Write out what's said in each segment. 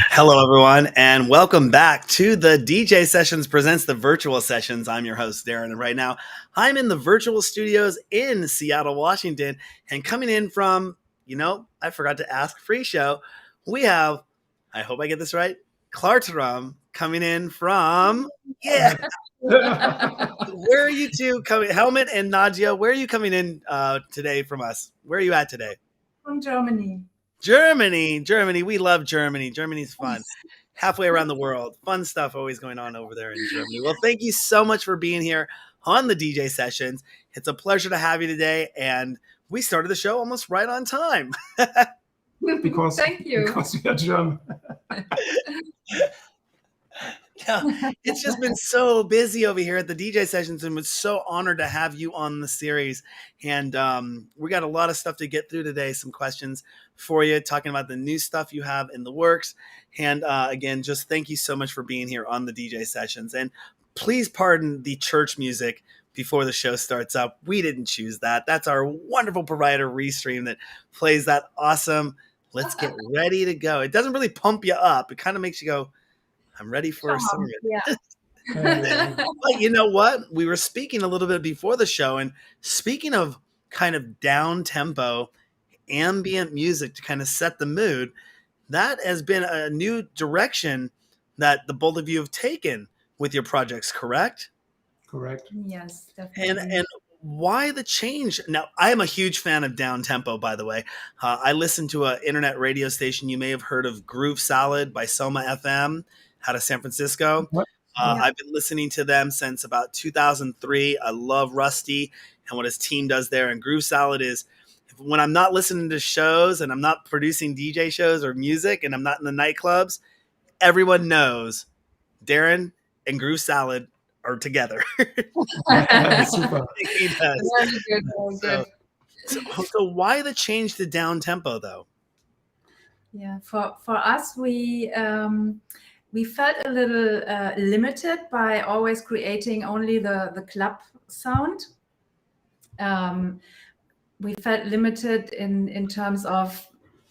Hello, everyone, and welcome back to the DJ Sessions presents the virtual sessions. I'm your host, Darren, and right now I'm in the virtual studios in Seattle, Washington, and coming in from, I forgot to ask free show. We have, I hope I get this right, Klartraum coming in from, yeah. Where are you two coming? Helmet and Nadia, where are you coming in today from us? Where are you at today? From Germany. Germany. We love Germany. Germany's fun. Halfway around the world. Fun stuff always going on over there in Germany. Well, thank you so much for being here on the DJ Sessions. It's a pleasure to have you today. And we started the show almost right on time. Because thank you. Because we are German. Yeah, it's just been so busy over here at the DJ Sessions, and we're so honored to have you on the series. And we got a lot of stuff to get through today, some questions for you, talking about the new stuff you have in the works. And again, just thank you so much for being here on the DJ Sessions. And please pardon the church music before the show starts up. We didn't choose that. That's our wonderful provider, Restream, that plays that awesome, let's get ready to go. It doesn't really pump you up. It kind of makes you go, I'm ready for a sermon. Yeah. But you know what? We were speaking a little bit before the show, and speaking of kind of down tempo, ambient music to kind of set the mood, that has been a new direction that the both of you have taken with your projects, correct? Correct. Yes, definitely. And why the change? Now, I am a huge fan of down tempo, by the way. I listen to an internet radio station. You may have heard of Groove Salad by Soma FM out of San Francisco. I've been listening to them since about 2003. I love Rusty and what his team does there. And Groove Salad is when I'm not listening to shows and I'm not producing DJ shows or music and I'm not in the nightclubs, everyone knows Darren and Groove Salad are together. Super. He does. Very good. Very good. So why the change to down tempo though? Yeah, for us, we felt a little limited by always creating only the club sound. We felt limited in terms of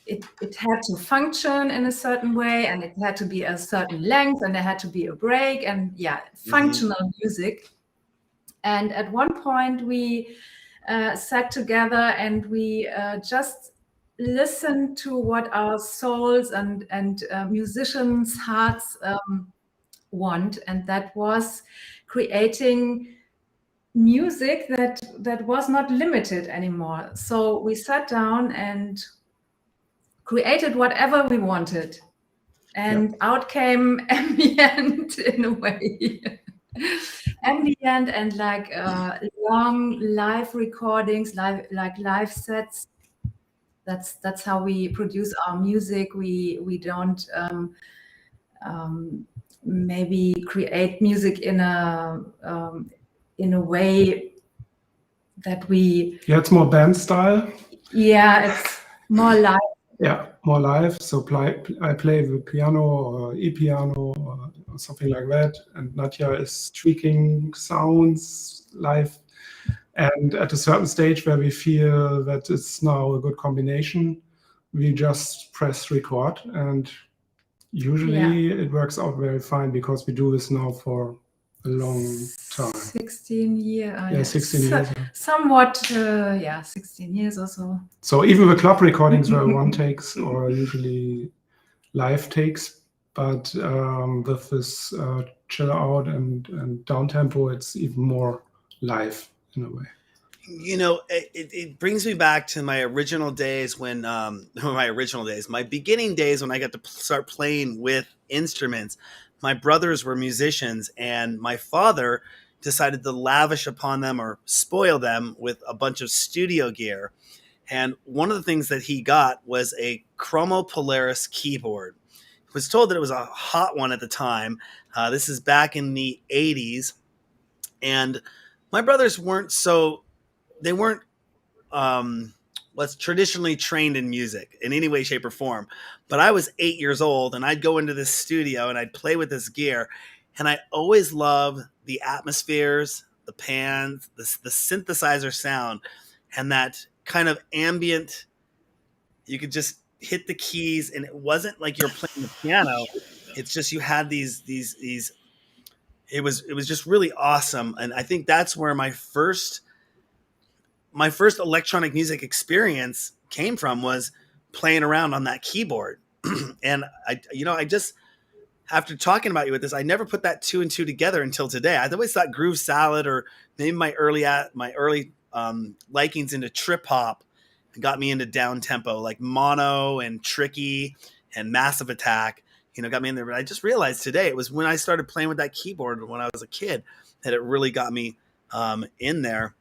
it had to function in a certain way, and it had to be a certain length, and there had to be a break, and functional music. And at one point we sat together and we just listened to what our souls and musicians' hearts want, and that was creating music that was not limited anymore. So we sat down and created whatever we wanted, and out came ambient in a way. Ambient and like long live recordings, like live sets. That's how we produce our music. We don't maybe create music in a way that we. Yeah, it's more band style. Yeah, it's more live. Yeah, more live. So I play the piano or e-piano or something like that, and Nadia is tweaking sounds live. And at a certain stage where we feel that it's now a good combination, we just press record, and usually it works out very fine because we do this now for a long time. 16 years. Yeah, 16 years. Somewhat, 16 years or so. So even the club recordings were one takes or usually live takes, but with this chill out and down tempo, it's even more live in a way. You know, it brings me back to my original days when, my beginning days when I got to start playing with instruments. My brothers were musicians, and my father decided to lavish upon them or spoil them with a bunch of studio gear. And one of the things that he got was a Chromo Polaris keyboard. I was told that it was a hot one at the time. This is back in the 80s. And my brothers weren't traditionally trained in music in any way, shape, or form. But I was 8 years old, and I'd go into this studio and I'd play with this gear. And I always loved the atmospheres, the pans, the synthesizer sound, and that kind of ambient, you could just hit the keys, and it wasn't like you're playing the piano. It's just you had these. It was just really awesome, and I think that's where my first electronic music experience came from, was playing around on that keyboard. And I just, after talking about you with this, I never put that two and two together until today. I always thought groove salad, or maybe my early likings into trip hop got me into down tempo, like mono and tricky and massive attack. Got me in there. But I just realized today it was when I started playing with that keyboard when I was a kid that it really got me in there.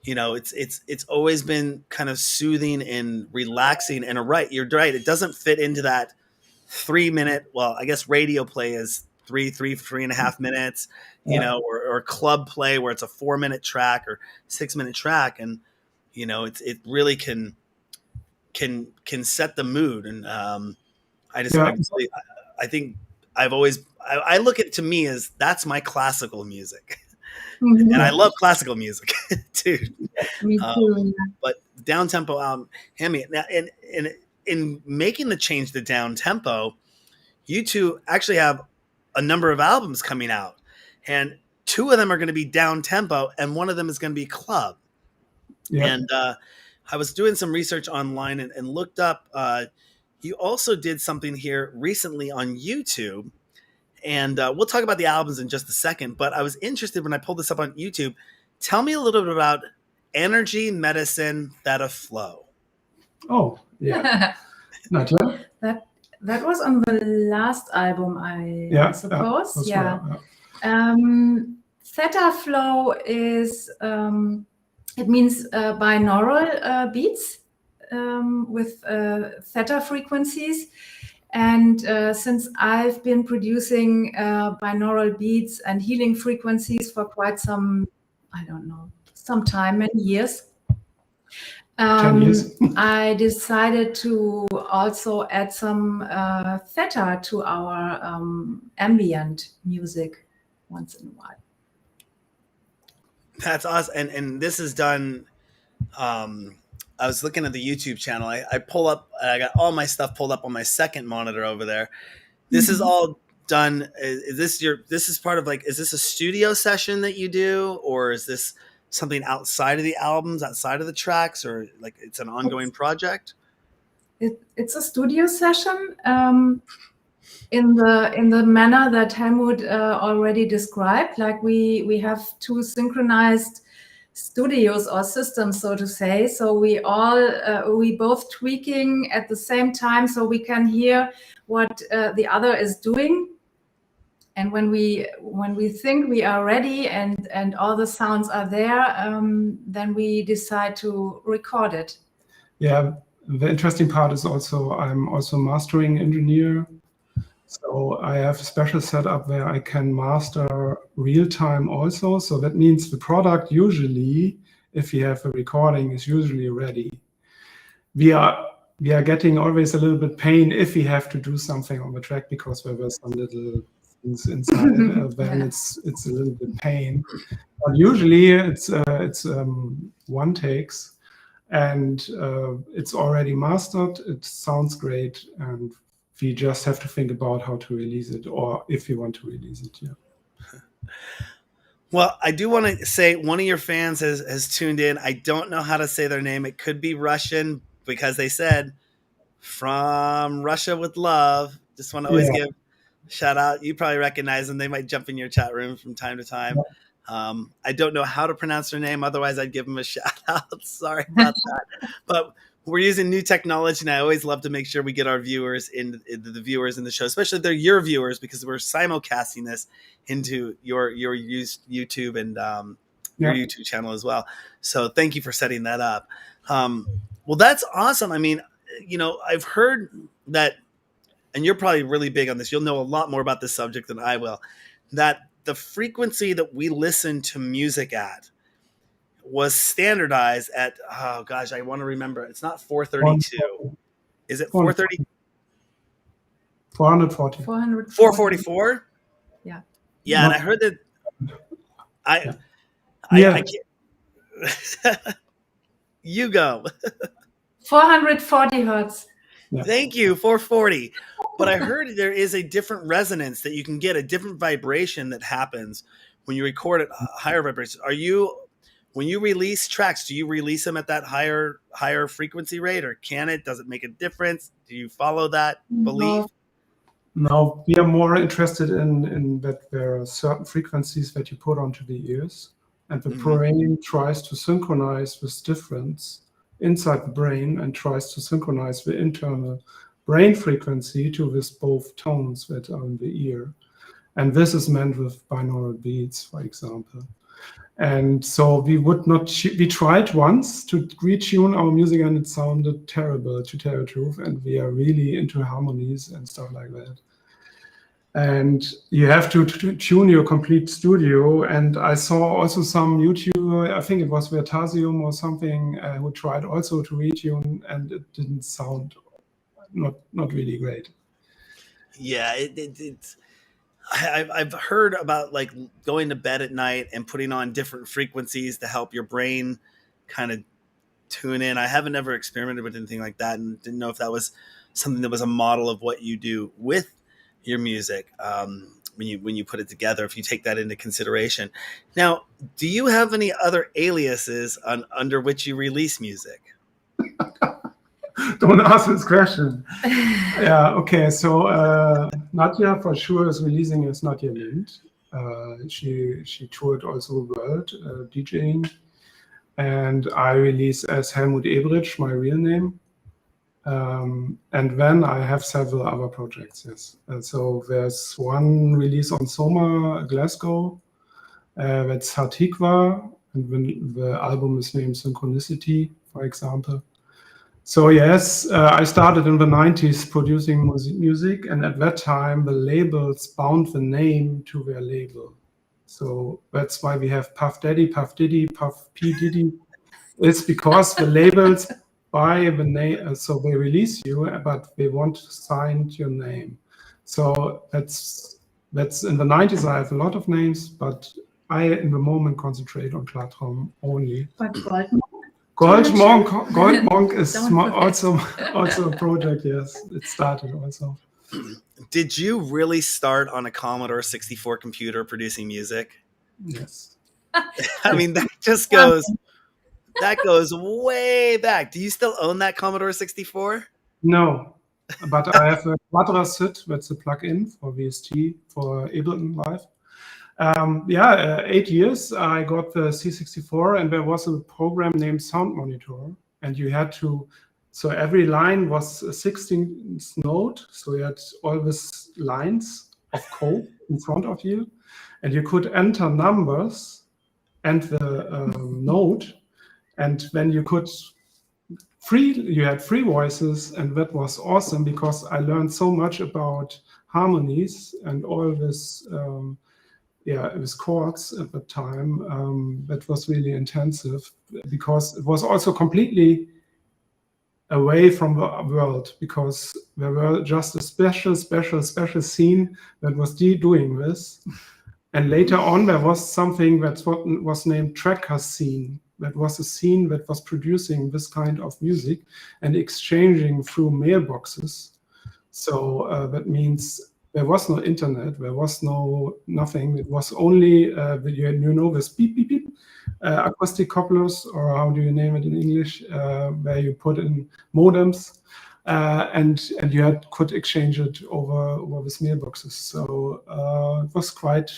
It's always been kind of soothing and relaxing. And you're right. It doesn't fit into that 3 minute. Well, I guess radio play is 3.5 minutes, or club play where it's a 4 minute track or 6 minute track. And, it really can set the mood. And I think I look at it, to me, as that's my classical music. Mhm. And I love classical music too. Me too. But down tempo album, in making the change to down tempo, you two actually have a number of albums coming out, and 2 of them are going to be down tempo, and 1 of them is going to be club. Yeah. And I was doing some research online and looked up. You also did something here recently on YouTube. And we'll talk about the albums in just a second. But I was interested when I pulled this up on YouTube. Tell me a little bit about Energy Medicine Theta Flow. Oh, yeah. Nadja? That was on the last album, I suppose. Yeah. Theta flow is it means binaural beats with theta frequencies. And since I've been producing binaural beats and healing frequencies for quite some time, many years, 10 years. I decided to also add some theta to our ambient music once in a while. That's awesome. And this is done. I was looking at the YouTube channel. I pull up. I got all my stuff pulled up on my second monitor over there. This is all done. Is this part of is this a studio session that you do, or is this something outside of the albums, outside of the tracks, or it's an ongoing project? It's a studio session in the manner that Helmut already described. Like we have 2 synchronized studios or systems, so to say. So we both tweaking at the same time, so we can hear what the other is doing. And when we think we are ready and all the sounds are there, then we decide to record it. Yeah, the interesting part is I'm also mastering engineer. So I have a special setup where I can master real time also. So that means the product usually, if we have a recording, is usually ready. We are getting always a little bit pain if we have to do something on the track, because there were some little things inside. Then it's a little bit pain. But usually it's one takes, and it's already mastered. It sounds great, and we just have to think about how to release it, or if we want to release it. Yeah. Well, I do want to say one of your fans has tuned in. I don't know how to say their name. It could be Russian, because they said from Russia with love. Just want to always give a shout out. You probably recognize them. They might jump in your chat room from time to time. I don't know how to pronounce their name. Otherwise, I'd give them a shout out. Sorry about that. But we're using new technology, and I always love to make sure we get our viewers in the viewers in the show, especially if they're your viewers, because we're simulcasting this into your YouTube and your YouTube channel as well. So thank you for setting that up. Well, that's awesome. I mean, I've heard that, and you're probably really big on this. You'll know a lot more about this subject than I will, that the frequency that we listen to music at was standardized at, oh gosh, I want to remember. It's not 432. Is it 430? 440. 444? Yeah. Yeah, and I heard that I can't. You go. 440 hertz. Yeah. Thank you, 440. But I heard there is a different resonance that you can get, a different vibration that happens when you record at higher vibrations. When you release tracks, do you release them at that higher frequency rate, or can it? Does it make a difference? Do you follow that belief? No, we are more interested in that there are certain frequencies that you put onto the ears, and the brain tries to synchronize with difference inside the brain and tries to synchronize the internal brain frequency to with both tones that are in the ear. And this is meant with binaural beats, for example. And so we tried once to retune our music and it sounded terrible, to tell the truth. And we are really into harmonies and stuff like that. And you have to tune your complete studio. And I saw also some YouTuber, I think it was Vertasium or something, who tried also to retune, and it didn't sound not really great. Yeah, it's. I've heard about like going to bed at night and putting on different frequencies to help your brain kind of tune in. I haven't ever experimented with anything like that, and didn't know if that was something that was a model of what you do with your music when you put it together. If you take that into consideration, now, do you have any other aliases under which you release music? Don't ask this question. Yeah, okay. So Nadja for sure is releasing as Nadja Lind. She toured also the world DJing, and I release as Helmut Ebrich, my real name. And then I have several other projects. Yes. So there's one release on Soma Glasgow. That's Hatikva, and the album is named Synchronicity, for example. So yes, I started in the 90s producing music, and at that time the labels bound the name to their label. So that's why we have Puff Daddy, Puff Diddy, Puff P Diddy. It's because the labels buy the name, so they release you, but they want to sign your name. So that's in the 90s. I have a lot of names, but I in the moment concentrate on Klartraum only. But Goldmonk is also a project. Yes, it started also. Did you really start on a Commodore 64 computer producing music? Yes. I mean, that just goes way back. Do you still own that Commodore 64? No, but I have a Quadrasynth, that's a plug-in for VST for Ableton Live. 8 years I got the C64, and there was a program named Sound Monitor, and you had to, so every line was a 16th note, so you had all these lines of code in front of you, and you could enter numbers and the note, and then you had free voices, and that was awesome because I learned so much about harmonies and all this. It was chords at the time. That was really intensive because it was also completely away from the world, because there were just a special scene that was doing this. And later on, there was something that was named tracker scene. That was a scene that was producing this kind of music and exchanging through mailboxes. So that means there was no internet, there was nothing. It was only, this beep, beep, beep, acoustic couplers, or how do you name it in English, where you put in modems, and you could exchange it over these mailboxes. So it was quite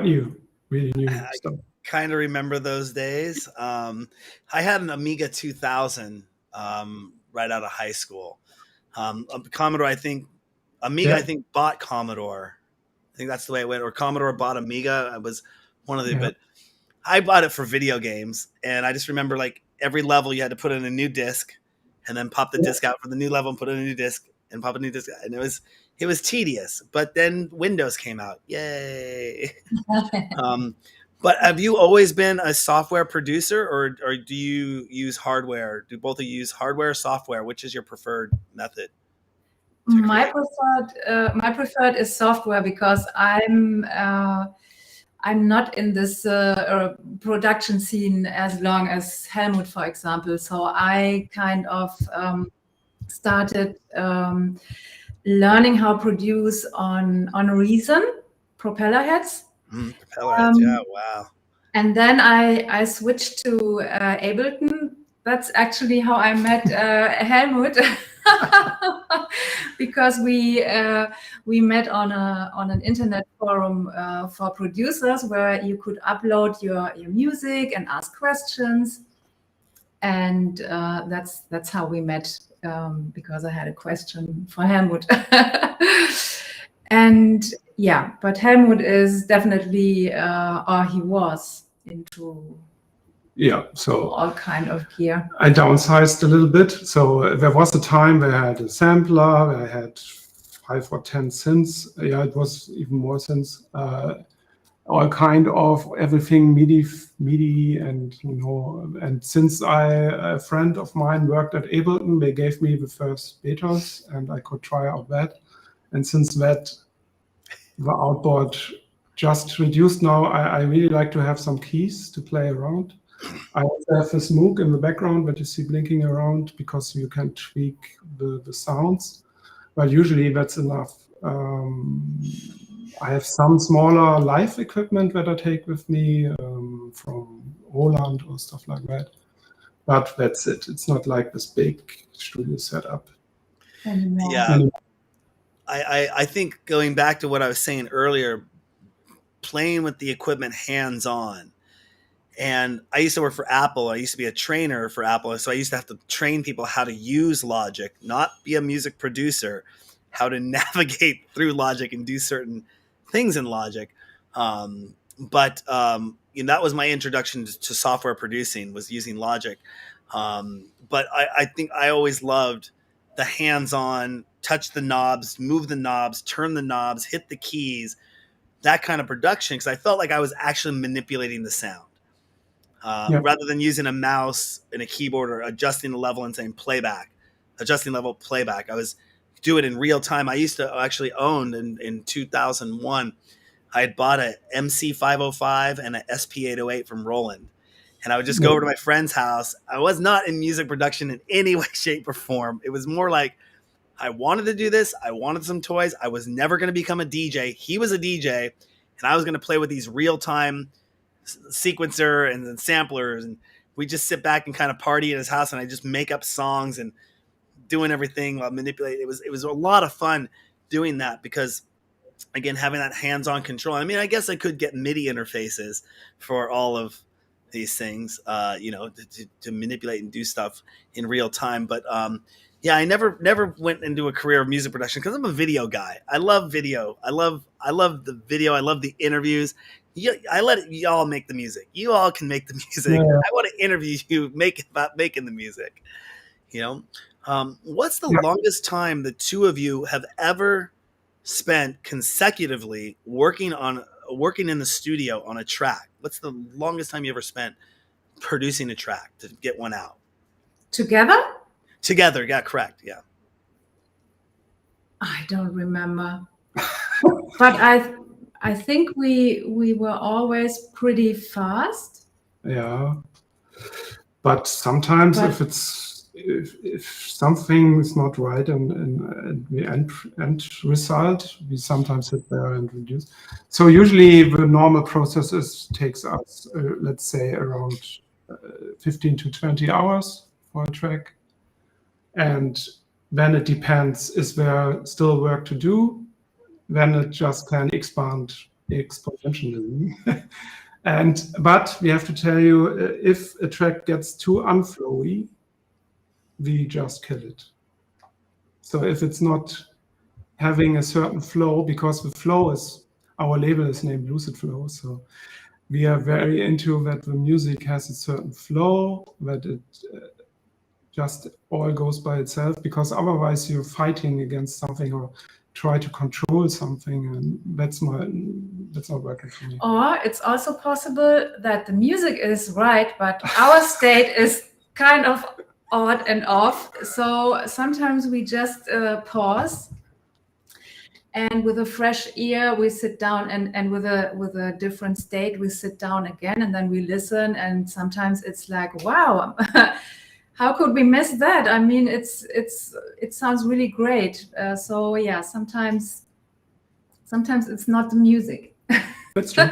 new, really new stuff. Kind of remember those days. I had an Amiga 2000 right out of high school. Commodore, Amiga, I think, bought Commodore. I think that's the way it went. Or Commodore bought Amiga. I was one of the, but I bought it for video games. And I just remember, like, every level you had to put in a new disc and then pop the disc out for the new level and put in a new disc and pop a new disc. And it was tedious. But then Windows came out. Yay. But have you always been a software producer, or do you use hardware? Do both of you use hardware or software? Which is your preferred method? My preferred is software, because I'm not in this production scene as long as Helmut, for example. So I kind of started learning how to produce on Reason propeller heads. Propeller heads, yeah, wow. And then I switched to Ableton. That's actually how I met Helmut, because we met on an internet forum for producers where you could upload your music and ask questions, and that's how we met, because I had a question for Helmut. And yeah, but Helmut is definitely, or he was into so all kind of gear. I downsized a little bit. So there was a time where I had a sampler, where I had 5 or 10 synths. Yeah, it was even more synths. All kind of everything MIDI, and and since a friend of mine worked at Ableton, they gave me the first betas, and I could try out that. And since that, the outboard just reduced now. I really like to have some keys to play around. I also have this Moog in the background that you see blinking around, because you can tweak the sounds, but usually that's enough. I have some smaller live equipment that I take with me from Roland or stuff like that, but that's it. It's not like this big studio setup. Yeah, I think going back to what I was saying earlier, playing with the equipment hands-on. And I used to work for Apple. I used to be a trainer for Apple. So I used to have to train people how to use Logic, not be a music producer, how to navigate through Logic and do certain things in Logic. But that was my introduction to software producing, was using Logic. But I think I always loved the hands-on, touch the knobs, move the knobs, turn the knobs, hit the keys, that kind of production, because I felt like I was actually manipulating the sound. Rather than using a mouse and a keyboard or adjusting the level and saying adjusting level playback. I was doing it in real time. I used to actually own in 2001, I had bought a MC505 and an SP808 from Roland. And I would just go over to my friend's house. I was not in music production in any way, shape, or form. It was more like I wanted to do this. I wanted some toys. I was never going to become a DJ. He was a DJ, and I was going to play with these real-time sequencer and then samplers, and we just sit back and kind of party at his house, and I just make up songs and doing everything while manipulating. It was a lot of fun doing that, because again, having that hands-on control. I mean, I guess I could get MIDI interfaces for all of these things, to manipulate and do stuff in real time. But yeah, I never went into a career of music production because I'm a video guy. I love video. I love the video. I love the interviews. I let y'all make the music. You all can make the music. Yeah. I want to interview you, about making the music. What's the longest time the two of you have ever spent consecutively working in the studio on a track? What's the longest time you ever spent producing a track to get one out? Together, yeah, correct, yeah. I don't remember. But I think we were always pretty fast. Yeah, but sometimes if something is not right in the end result, we sometimes sit there and reduce. So usually the normal process takes us, let's say, around 15 to 20 hours for a track. And then it depends, is there still work to do? Then it just can expand exponentially. But we have to tell you, if a track gets too unflowy, we just kill it. So if it's not having a certain flow, because the flow is, our label is named Lucid Flow, so we are very into that the music has a certain flow, that it just all goes by itself, because otherwise you're fighting against something or try to control something, and that's not working for me. Or it's also possible that the music is right, but our state is kind of odd and off. So sometimes we just pause and with a fresh ear we sit down, and with a different state we sit down again, and then we listen, and sometimes it's like, wow, how could we miss that? I mean, it sounds really great. So yeah, sometimes it's not the music. That's true.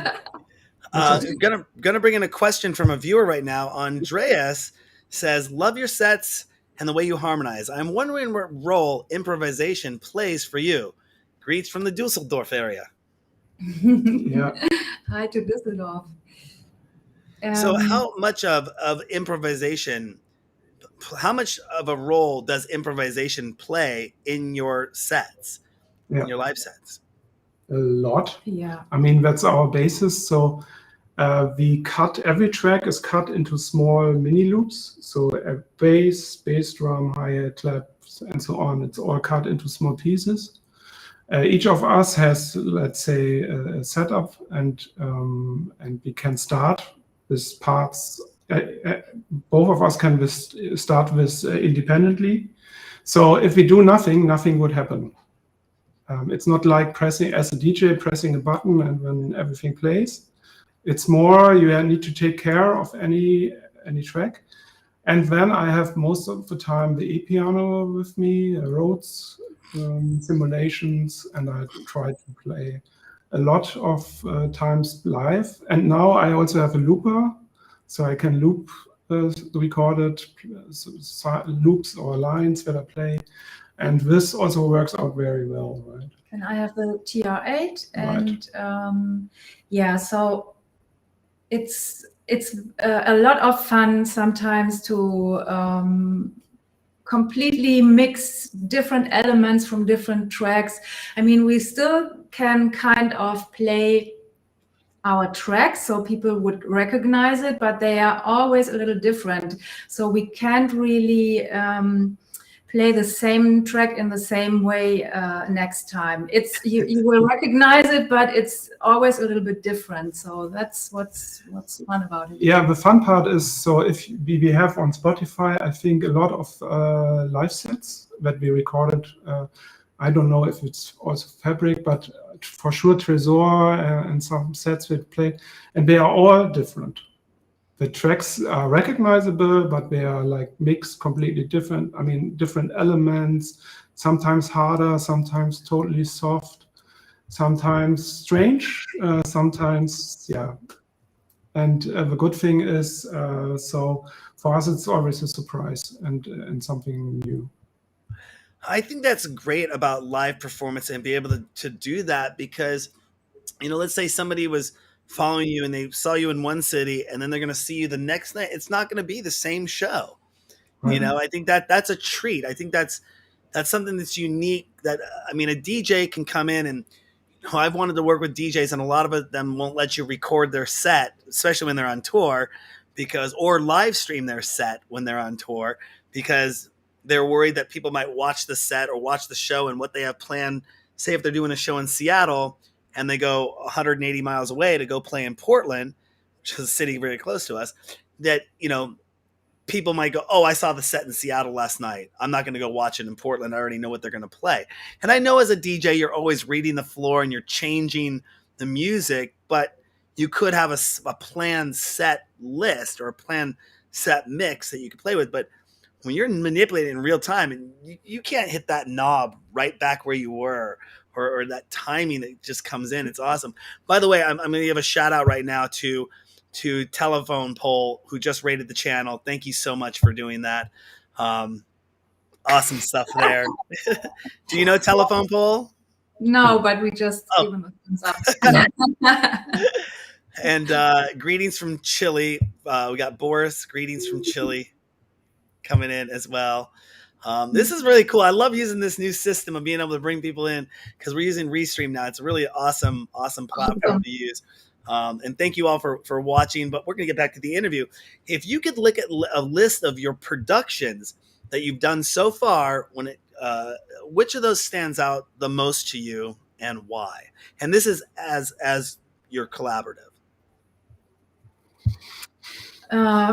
Gonna bring in a question from a viewer right now. Andreas says, "Love your sets and the way you harmonize. I'm wondering what role improvisation plays for you. Greets from the Dusseldorf area." Yeah. Hi to Düsseldorf. So, how much of improvisation? How much of a role does improvisation play in your sets, in your live sets? A lot. Yeah. I mean, that's our basis. So every track is cut into small mini loops. So a bass drum, hi-hat, claps, and so on. It's all cut into small pieces. Each of us has, let's say, a setup, and we can start with parts. Both of us can start with independently. So if we do nothing, nothing would happen. It's not like pressing, as a DJ, pressing a button and when everything plays. It's more you need to take care of any track. And then I have most of the time the e-piano with me, Rhodes simulations, and I try to play a lot of times live. And now I also have a looper, so I can loop recorded loops or lines that I play. And this also works out very well, right? And I have the TR8, and yeah, so it's a lot of fun sometimes to completely mix different elements from different tracks. I mean, we still can kind of play our tracks so people would recognize it, but they are always a little different. So we can't really play the same track in the same way next time. It's you will recognize it, but it's always a little bit different. So that's what's fun about it. Yeah, the fun part is, so if we have on Spotify, I think a lot of live sets that we recorded. I don't know if it's also Fabric, but for sure Tresor and some sets we played, and they are all different. The tracks are recognizable, but they are like mixed completely different. I mean, different elements, sometimes harder, sometimes totally soft, sometimes strange, sometimes, yeah. And the good thing is, so for us, it's always a surprise and something new. I think that's great about live performance and be able to do that, because, let's say somebody was following you and they saw you in one city and then they're going to see you the next night. It's not going to be the same show. Right. I think that's a treat. I think that's something that's unique, that, I mean, a DJ can come in and, I've wanted to work with DJs, and a lot of them won't let you record their set, especially when they're on tour, or live stream their set when they're on tour, because they're worried that people might watch the set or watch the show and what they have planned. Say if they're doing a show in Seattle and they go 180 miles away to go play in Portland, which is a city very close to us, that, people might go, oh, I saw the set in Seattle last night. I'm not going to go watch it in Portland. I already know what they're going to play. And I know as a DJ, you're always reading the floor and you're changing the music, but you could have a planned set list or a planned set mix that you could play with. But when you're manipulating in real time, and you can't hit that knob right back where you were, or that timing that just comes in. It's awesome. By the way, I'm going to give a shout out right now to Telephone Pole, who just rated the channel. Thank you so much for doing that. Awesome stuff there. Do you know Telephone Pole? No, but we just give him a thumbs up. And greetings from Chile. We got Boris. Greetings from Chile coming in as well. This is really cool. I love using this new system of being able to bring people in, because we're using Restream now. It's a really awesome platform to use. And thank you all for watching, but we're going to get back to the interview. If you could look at a list of your productions that you've done so far, which of those stands out the most to you and why? And this is as your collaborative.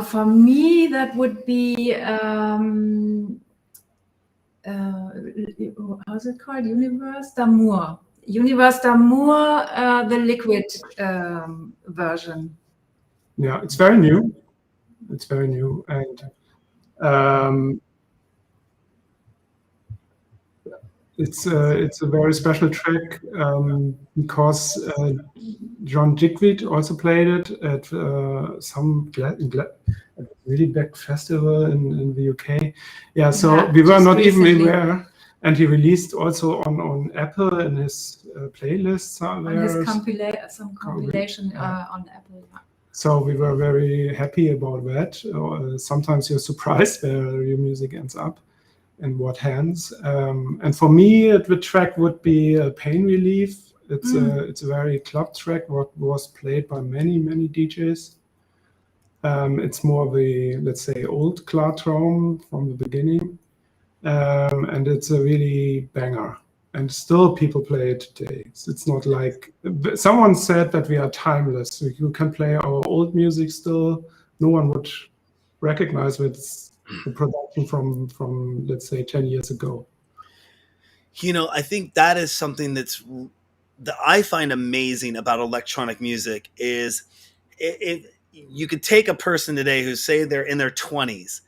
For me, that would be, how's it called? Universe d'Amour. Universe d'Amour, the liquid version. Yeah, it's very new. It's very new, and it's a very special track because John Jigweed also played it at some really big festival in the UK. Yeah, so Yeah, we were just not even recently. aware. And he released also on Apple in his playlists. On his compilation on Apple. Yeah. So we were very happy about that. Sometimes you're surprised where your music ends up in what hands. And for me, the track would be Pain Relief. It's a very club track, what was played by many DJs. It's more the, let's say, old Klartraum from the beginning. And it's a really banger. And still people play it today. It's not like, someone said that we are timeless. You can play our old music still. No one would recognize it's the production from let's say 10 years ago. You know, I think that is something that I find amazing about electronic music is you could take a person today who say they're in their 20s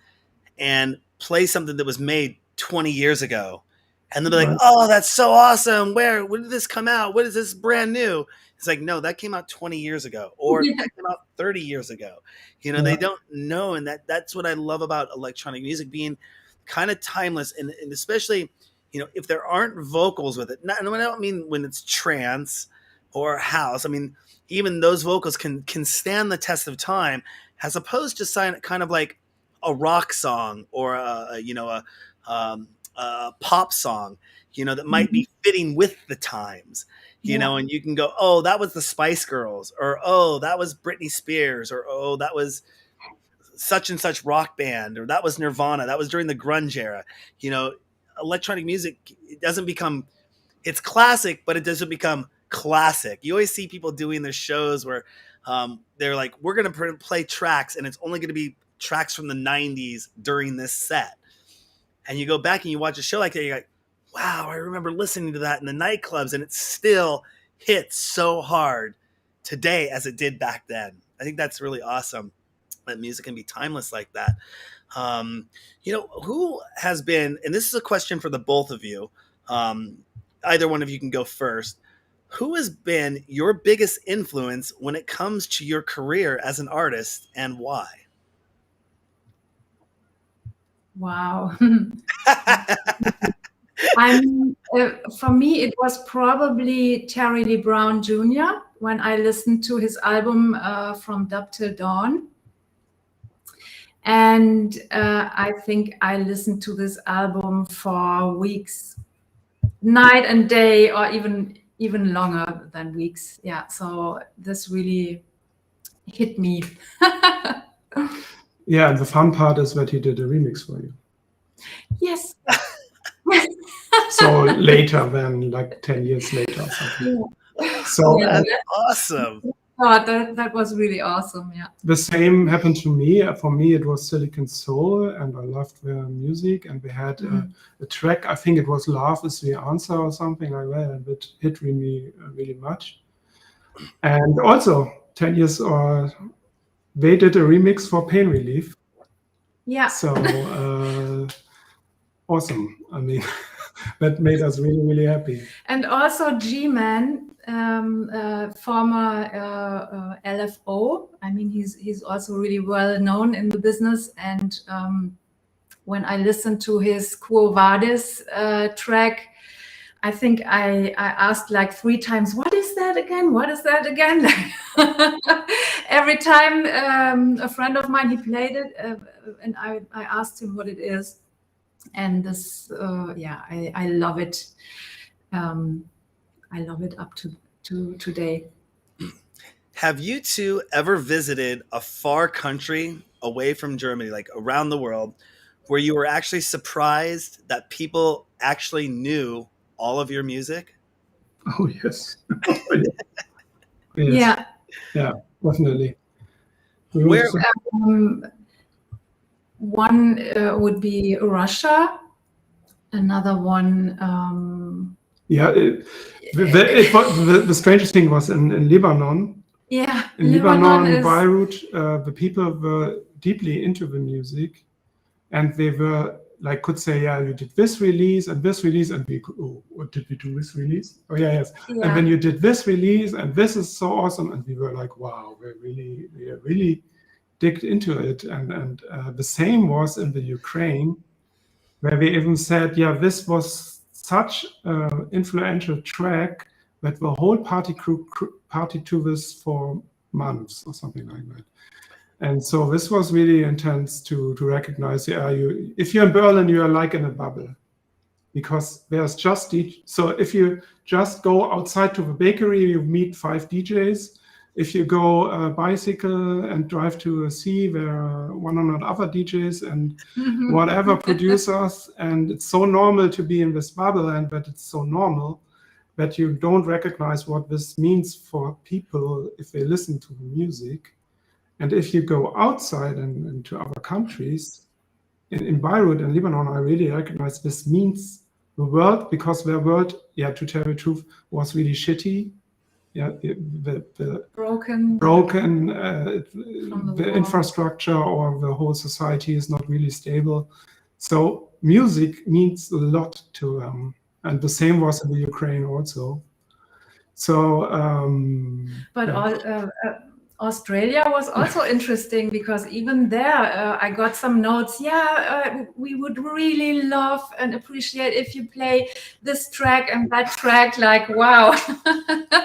and play something that was made 20 years ago. And they'll be like, Right. oh, that's so awesome. When did this come out? What is this brand new? It's like, no, that came out 20 years ago, or that came out 30 years ago. You know, Yeah. they don't know. And that's what I love about electronic music being kind of timeless. And especially, you know, if there aren't vocals with it, and I don't mean when it's trance or house. I mean, even those vocals can stand the test of time, as opposed to kind of like a rock song or a pop song, you know, that might be fitting with the times, you know, and you can go, oh, that was the Spice Girls, or oh, that was Britney Spears, or oh, that was such and such rock band, or that was Nirvana, that was during the grunge era. You know, electronic music, it doesn't become, it's classic, but it doesn't become classic. You always see people doing their shows where they're like, we're going to play tracks and it's only going to be tracks from the 90s during this set. And you go back and you watch a show like that, you're like, wow, I remember listening to that in the nightclubs, and it still hits so hard today as it did back then. I think that's really awesome that music can be timeless like that. You know, who has been, and this is a question for the both of you, either one of you can go first. Who has been your biggest influence when it comes to your career as an artist, and why? Wow. For me, it was probably Terry Lee Brown Jr. when I listened to his album From Dub Till Dawn. And I think I listened to this album for weeks, night and day, or even longer than weeks. Yeah, so this really hit me. Yeah, and the fun part is that he did a remix for you. Yes. So later than like 10 years later or something. Yeah. So that's awesome. Oh, that was really awesome. Yeah. The same happened to me. For me, it was Silicon Soul, and I loved their music. And they had a track, I think it was Love Is the Answer or something like that, and it hit me really much. And also, 10 years they did a remix for Pain Relief. Yeah. So awesome. I mean, that made us really, really happy. And also G-Man, former LFO. I mean, he's also really well known in the business. And when I listened to his Quo Vadis track, I think I asked like 3 times, what is that again? What is that again? Every time a friend of mine, he played it, and I asked him what it is. And this, I love it. I love it up to today. Have you two ever visited a far country away from Germany, like around the world, where you were actually surprised that people actually knew all of your music? Oh, yes. Yes. Yeah, definitely. Where? One would be Russia. Another one, Yeah, the strangest thing was in Lebanon. Yeah, In Lebanon Lebanon, is. Beirut, the people were deeply into the music, and they were like could say, yeah, you did this release, and we could, oh, what did we do this release? Oh yeah, yes. And then Yeah. you did this release, and this is so awesome, and we were like, wow, we are really digged into it. And the same was in the Ukraine, where we even said, yeah, this was such an influential track that the whole party crew partied to this for months or something like that. And so this was really intense to recognize, yeah, if you're in Berlin, you are like in a bubble, because there's just so if you just go outside to the bakery, you meet 5 DJs. If you go bicycle and drive to a sea, there are 100 other DJs and whatever producers, and it's so normal to be in this bubble, and that it's so normal that you don't recognize what this means for people if they listen to the music. And if you go outside and into other countries, in Beirut and Lebanon, I really recognize this means the world, because their world, yeah, to tell the truth, was really shitty. Yeah, the broken the infrastructure or the whole society is not really stable. So music means a lot to them, and the same was in the Ukraine also. So, but yeah. Australia was also interesting, because even there I got some notes. Yeah, we would really love and appreciate if you play this track and that track. Like, wow,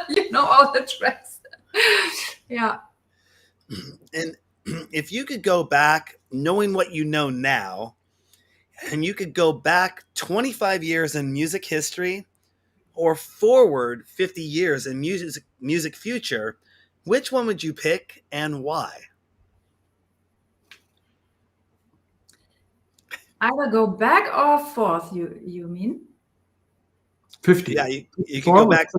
you know all the tracks. Yeah. And if you could go back, knowing what you know now, and you could go back 25 years in music history or forward 50 years in music future, which one would you pick and why? Either go back or forth, you mean? 50. Yeah, you could go back.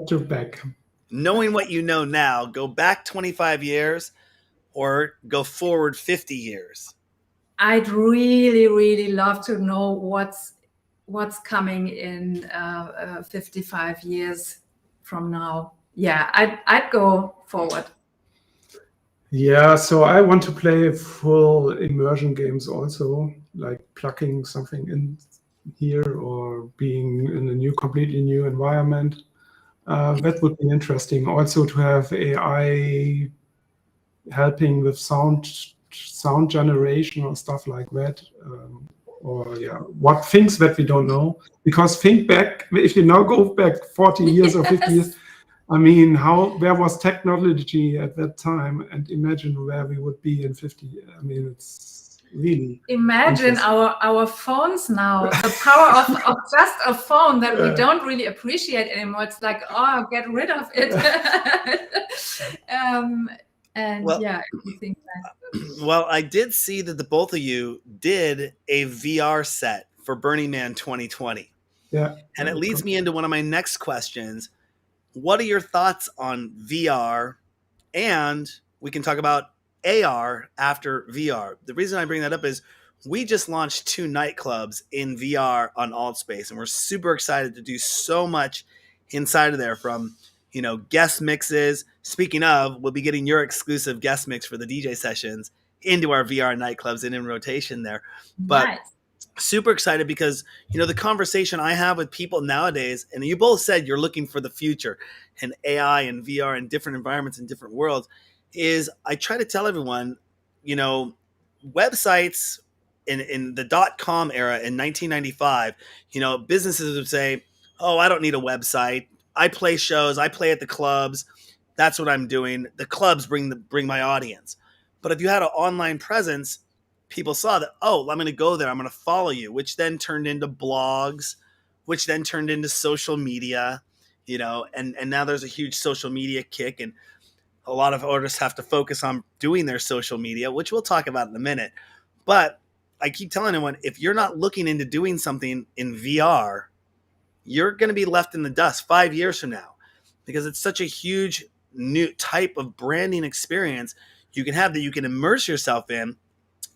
To back. Knowing what you know now, go back 25 years or go forward 50 years. I'd really, really love to know what's coming in 55 years from now. Yeah, I'd go forward. Yeah, so I want to play full immersion games also, like plugging something in here or being in a completely new environment. That would be interesting. Also to have AI helping with sound generation or stuff like that. Or yeah, what things that we don't know. Because think back, if you now go back 40 years or 50 years, I mean, where was technology at that time? And imagine where we would be in 50 years. I mean, it's really imagine our phones now. The power of just a phone that we don't really appreciate anymore. It's like, oh, get rid of it. And well, yeah, everything that. Well, I did see that the both of you did a VR set for Burning Man 2020. Yeah. And it leads me into one of my next questions. What are your thoughts on VR? And we can talk about AR after VR. The reason I bring that up is we just launched 2 nightclubs in VR on AltSpace, and we're super excited to do so much inside of there, from guest mixes. Speaking of, we'll be getting your exclusive guest mix for the DJ sessions into our VR nightclubs and in rotation there. But nice. Super excited because the conversation I have with people nowadays, and you both said you're looking for the future and AI and VR and different environments and different worlds, is I try to tell everyone, websites in the .com era in 1995, businesses would say, oh, I don't need a website. I play shows. I play at the clubs. That's what I'm doing. The clubs bring my audience. But if you had an online presence, people saw that, oh, I'm going to go there. I'm going to follow you, which then turned into blogs, which then turned into social media, and now there's a huge social media kick. And a lot of artists have to focus on doing their social media, which we'll talk about in a minute. But I keep telling everyone, if you're not looking into doing something in VR, you're going to be left in the dust 5 years from now, because it's such a huge new type of branding experience you can have that you can immerse yourself in.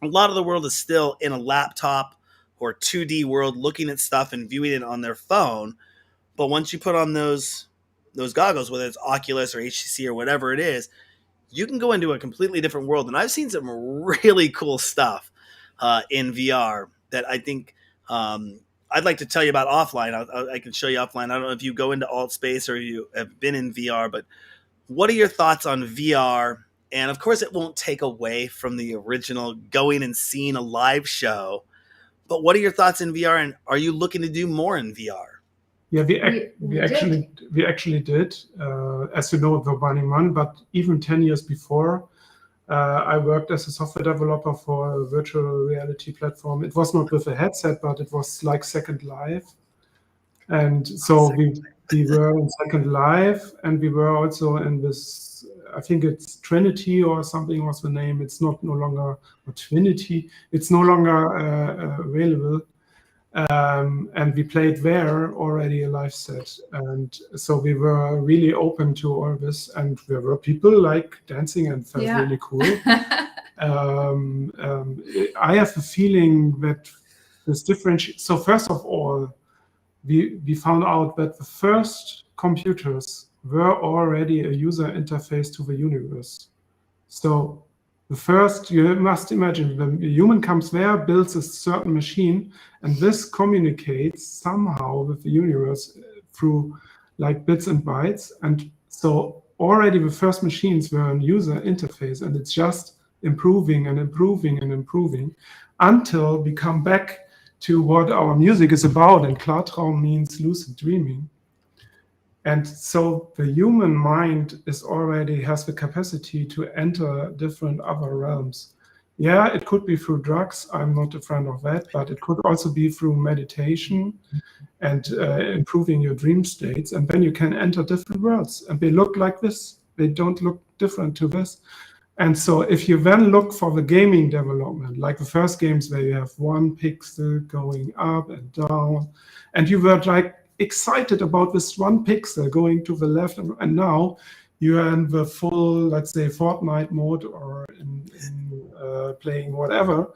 A lot of the world is still in a laptop or 2D world looking at stuff and viewing it on their phone. But once you put on those goggles, whether it's Oculus or HTC or whatever it is, you can go into a completely different world. And I've seen some really cool stuff in VR that I think I'd like to tell you about offline. I can show you offline. I don't know if you go into alt space or you have been in VR, but what are your thoughts on VR? And of course, it won't take away from the original going and seeing a live show. But what are your thoughts in VR? And are you looking to do more in VR? Yeah, We did. we actually did, as you know, the Burning Man. But even 10 years before, I worked as a software developer for a virtual reality platform. It was not with a headset, but it was like Second Life. And so we were in Second Life, and we were also in this, I think it's Trinity or something was the name. It's not no longer, or Trinity, it's no longer available. And we played there already a live set. And so we were really open to all this. And there were people like dancing and felt Yeah. really cool. I have a feeling that this differentiation. So first of all, we found out that the first computers were already a user interface to the universe. So the first, you must imagine, the human comes there, builds a certain machine, and this communicates somehow with the universe through like bits and bytes. And so already the first machines were a user interface, and it's just improving and improving and improving until we come back to what our music is about. And Klartraum means lucid dreaming. And so the human mind is already has the capacity to enter different other realms. Yeah, it could be through drugs. I'm not a friend of that, but it could also be through meditation and improving your dream states. And then you can enter different worlds, and they look like this. They don't look different to this. And so if you then look for the gaming development, like the first games where you have one pixel going up and down, and you were like excited about this one pixel going to the left, and now you are in the full, let's say, Fortnite mode or in playing whatever,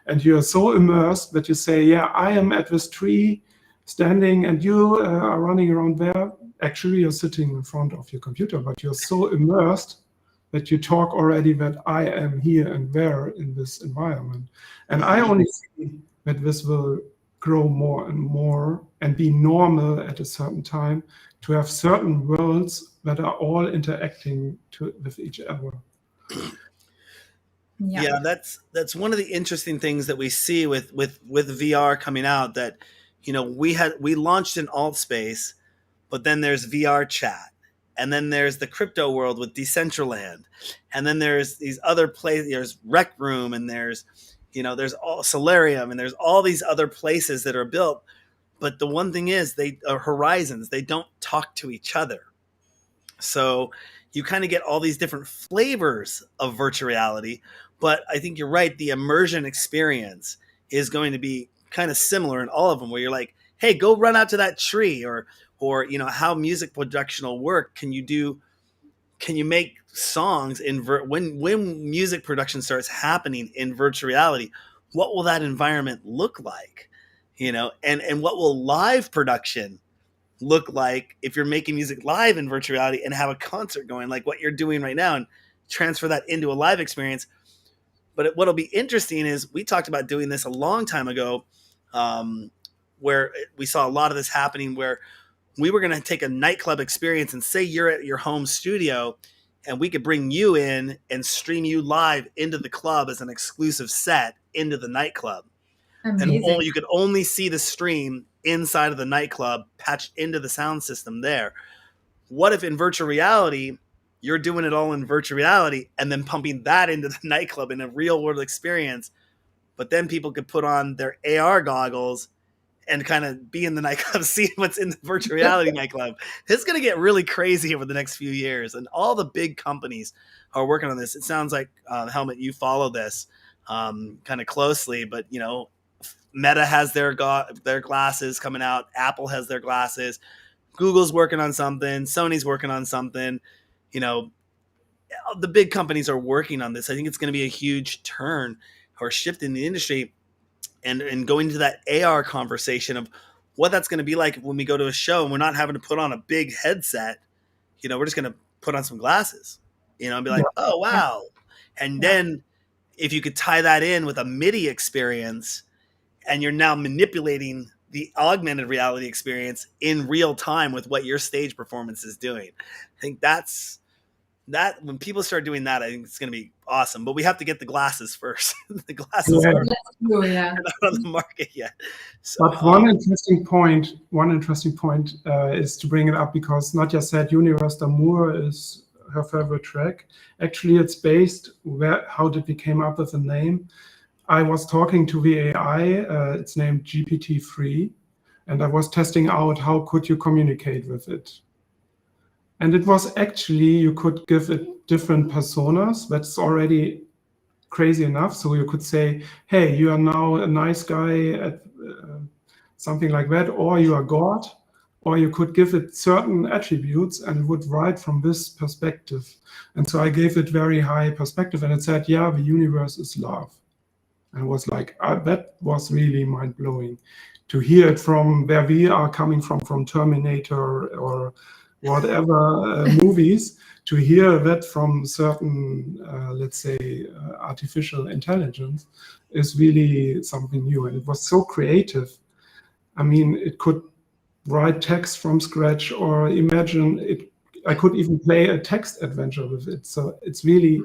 and you are so immersed that you say, yeah, I am at this tree standing, and you are running around there. Actually, you're sitting in front of your computer, but you're so immersed that you talk already that I am here and there in this environment. And I only see that this will grow more and more and be normal at a certain time to have certain worlds that are all interacting with each other. Yeah, that's one of the interesting things that we see with VR coming out, that we launched in alt space, but then there's VR chat, and then there's the crypto world with Decentraland, and then there's these other places. There's Rec Room, and there's all Solarium, and there's all these other places that are built. But the one thing is, they are horizons. They don't talk to each other. So you kind of get all these different flavors of virtual reality. But I think you're right. The immersion experience is going to be kind of similar in all of them, where you're like, hey, go run out to that tree, or how music production will work. Can you make songs when music production starts happening in virtual reality? What will that environment look like? And what will live production look like if you're making music live in virtual reality and have a concert going like what you're doing right now, and transfer that into a live experience? But what'll be interesting is, we talked about doing this a long time ago, where we saw a lot of this happening, where we were going to take a nightclub experience and say you're at your home studio, and we could bring you in and stream you live into the club as an exclusive set into the nightclub. Amazing. And you could only see the stream inside of the nightclub, patched into the sound system there. What if in virtual reality, you're doing it all in virtual reality and then pumping that into the nightclub in a real world experience? But then people could put on their AR goggles and kind of be in the nightclub, see what's in the virtual reality nightclub. It's going to get really crazy over the next few years. And all the big companies are working on this. It sounds like, Helmut, you follow this kind of closely, but Meta has their glasses coming out. Apple has their glasses. Google's working on something. Sony's working on something. The big companies are working on this. I think it's going to be a huge turn or shift in the industry, and going to that AR conversation of what that's going to be like when we go to a show and we're not having to put on a big headset. We're just going to put on some glasses, and be like, oh, wow. And then if you could tie that in with a MIDI experience, and you're now manipulating the augmented reality experience in real time with what your stage performance is doing. I think that when people start doing that, I think it's going to be awesome. But we have to get the glasses first. The glasses are not on the market yet. So, but one interesting point is to bring it up, because Nadia said Universe d'Amour is her favorite track. Actually, it's based how did we came up with the name? I was talking to the AI, it's named GPT-3, and I was testing out how could you communicate with it. And it was actually, you could give it different personas. That's already crazy enough. So you could say, hey, you are now a nice guy at something like that, or you are God, or you could give it certain attributes and it would write from this perspective. And so I gave it very high perspective, and it said, yeah, the universe is love. And it was like, that was really mind-blowing to hear it from where we are coming from Terminator or whatever movies, to hear that from certain, let's say, artificial intelligence is really something new. And it was so creative. I mean, it could write text from scratch, or imagine it. I could even play a text adventure with it. So it's really...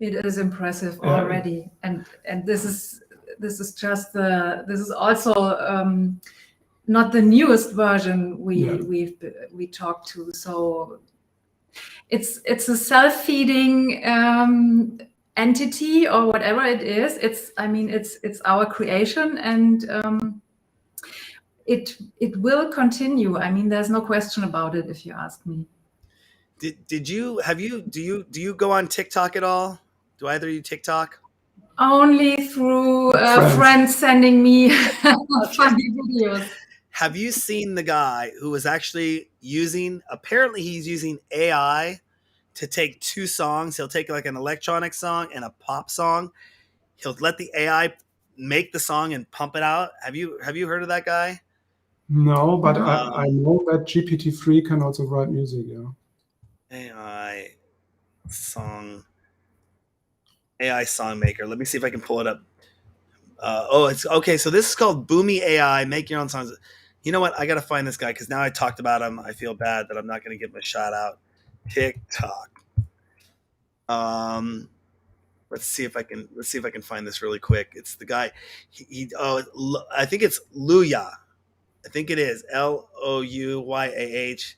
It is impressive already. And this is just this is also not the newest version we talked to. So it's a self-feeding entity, or whatever it is. It's our creation, and it will continue. There's no question about it, if you ask me. Do you go on TikTok at all? Do either of you TikTok? Only through friends sending me funny videos. Have you seen the guy who was actually apparently he's using AI to take two songs. He'll take like an electronic song and a pop song. He'll let the AI make the song and pump it out. Have you heard of that guy? No, but I know that GPT-3 can also write music, yeah. AI song maker. Let me see if I can pull it up. It's okay. So this is called Boomy AI. Make your own songs. You know what? I got to find this guy because now I talked about him. I feel bad that I'm not going to give him a shout out. TikTok. Let's see if I can find this really quick. It's the guy. I think it's Luya. I think it is Louyah.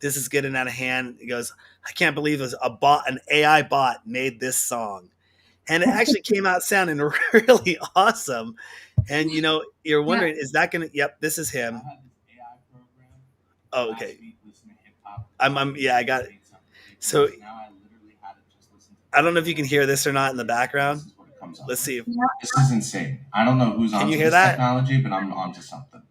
This is getting out of hand. He goes, I can't believe it was an AI bot made this song. And it actually came out sounding really awesome. And you're wondering, is that gonna? Yep, this is him. Oh, okay. I got it. So I don't know if you can hear this or not in the background. Let's see. This is insane. I don't know who's onto this technology, but I'm onto something.